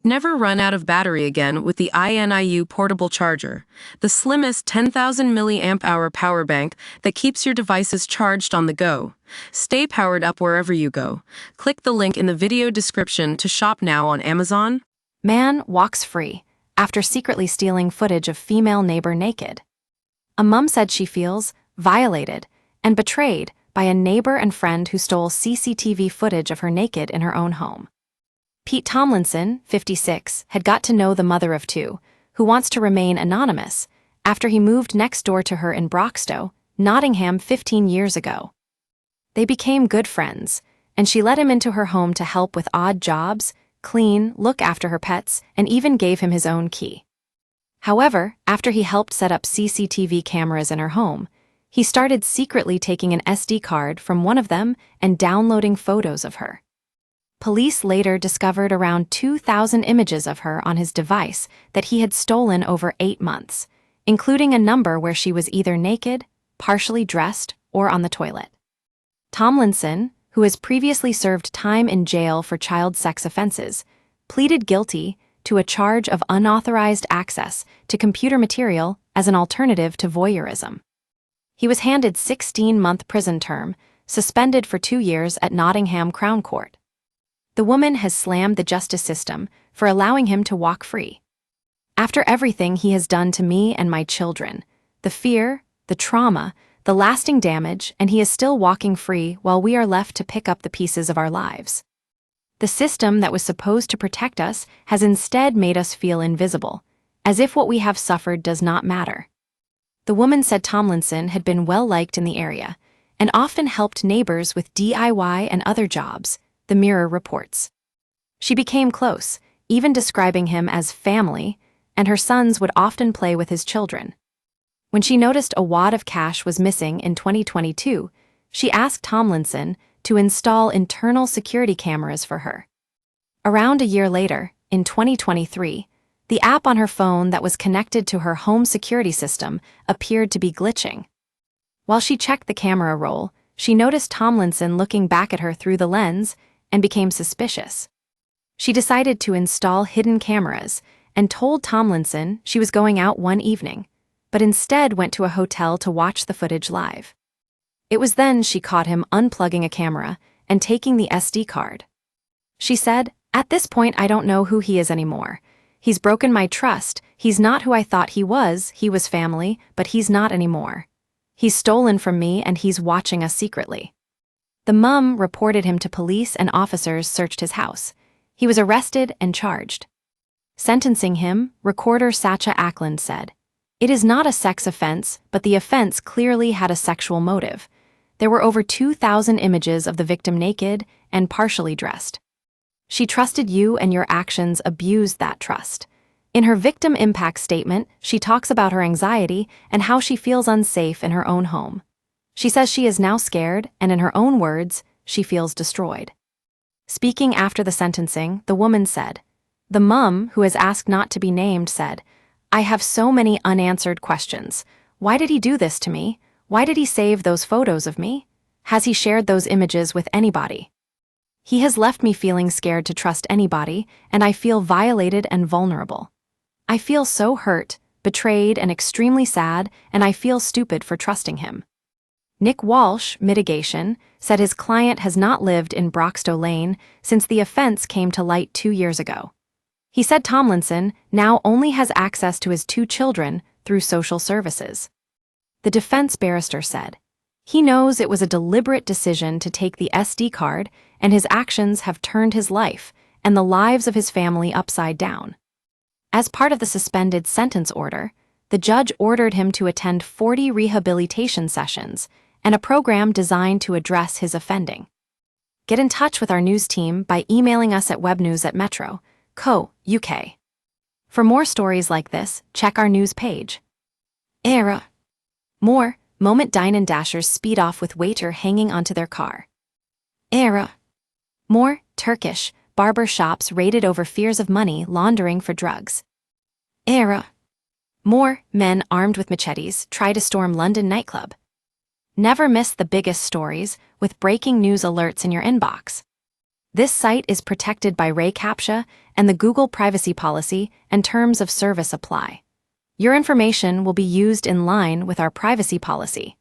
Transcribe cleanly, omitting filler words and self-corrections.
Never run out of battery again with the INIU portable charger, the slimmest 10,000 milliamp hour power bank that keeps your devices charged on the go. Stay powered up wherever you go. Click the link in the video description to shop now on Amazon. Man walks free after secretly stealing footage of female neighbor naked. A mom said she feels violated and betrayed by a neighbor and friend who stole CCTV footage of her naked in her own home. Pete Tomlinson, 56, had got to know the mother of two, who wants to remain anonymous, after he moved next door to her in Broxtowe, Nottingham 15 years ago. They became good friends, and she let him into her home to help with odd jobs, clean, look after her pets, and even gave him his own key. However, after he helped set up CCTV cameras in her home, he started secretly taking an SD card from one of them and downloading photos of her. Police later discovered around 2,000 images of her on his device that he had stolen over 8 months, including a number where she was either naked, partially dressed, or on the toilet. Tomlinson, who has previously served time in jail for child sex offenses, pleaded guilty to a charge of unauthorized access to computer material as an alternative to voyeurism. He was handed 16-month prison term, suspended for 2 years at Nottingham Crown Court. The woman has slammed the justice system for allowing him to walk free. After everything he has done to me and my children, the fear, the trauma, the lasting damage, and he is still walking free while we are left to pick up the pieces of our lives. The system that was supposed to protect us has instead made us feel invisible, as if what we have suffered does not matter. The woman said Tomlinson had been well liked in the area and often helped neighbors with DIY and other jobs, the Mirror reports. She became close, even describing him as family, and her sons would often play with his children. When she noticed a wad of cash was missing in 2022, she asked Tomlinson to install internal security cameras for her. Around a year later, in 2023, the app on her phone that was connected to her home security system appeared to be glitching. While she checked the camera roll, she noticed Tomlinson looking back at her through the lens and became suspicious. She decided to install hidden cameras and told Tomlinson she was going out one evening, but instead went to a hotel to watch the footage live. It was then she caught him unplugging a camera and taking the SD card. She said, "At this point, I don't know who he is anymore. He's broken my trust. He's not who I thought he was family, but he's not anymore. He's stolen from me and he's watching us secretly." The mum reported him to police and officers searched his house. He was arrested and charged. Sentencing him, recorder Sacha Ackland said, "It is not a sex offense, but the offense clearly had a sexual motive. There were over 2,000 images of the victim naked and partially dressed. She trusted you and your actions abused that trust." In her victim impact statement, she talks about her anxiety and how she feels unsafe in her own home. She says she is now scared, and in her own words, she feels destroyed. Speaking after the sentencing, the woman said, "The mum, who has asked not to be named, said, 'I have so many unanswered questions. Why did he do this to me? Why did he save those photos of me? Has he shared those images with anybody? He has left me feeling scared to trust anybody, and I feel violated and vulnerable. I feel so hurt, betrayed, and extremely sad, and I feel stupid for trusting him.'" Nick Walsh, mitigation, said his client has not lived in Broxtowe Lane since the offense came to light 2 years ago. He said Tomlinson now only has access to his 2 children through social services. The defense barrister said, "He knows it was a deliberate decision to take the SD card, and his actions have turned his life and the lives of his family upside down." As part of the suspended sentence order, the judge ordered him to attend 40 rehabilitation sessions and a program designed to address his offending. Get in touch with our news team by emailing us at webnews@metro.co.uk. For more stories like this, check our news page. Era. More, moment dine and dashers speed off with waiter hanging onto their car. Era. More, Turkish barber shops raided over fears of money laundering for drugs. Era. More, men armed with machetes try to storm London nightclub. Never miss the biggest stories with breaking news alerts in your inbox. This site is protected by Ray CAPTCHA, and the Google privacy policy and terms of service apply. Your information will be used in line with our privacy policy.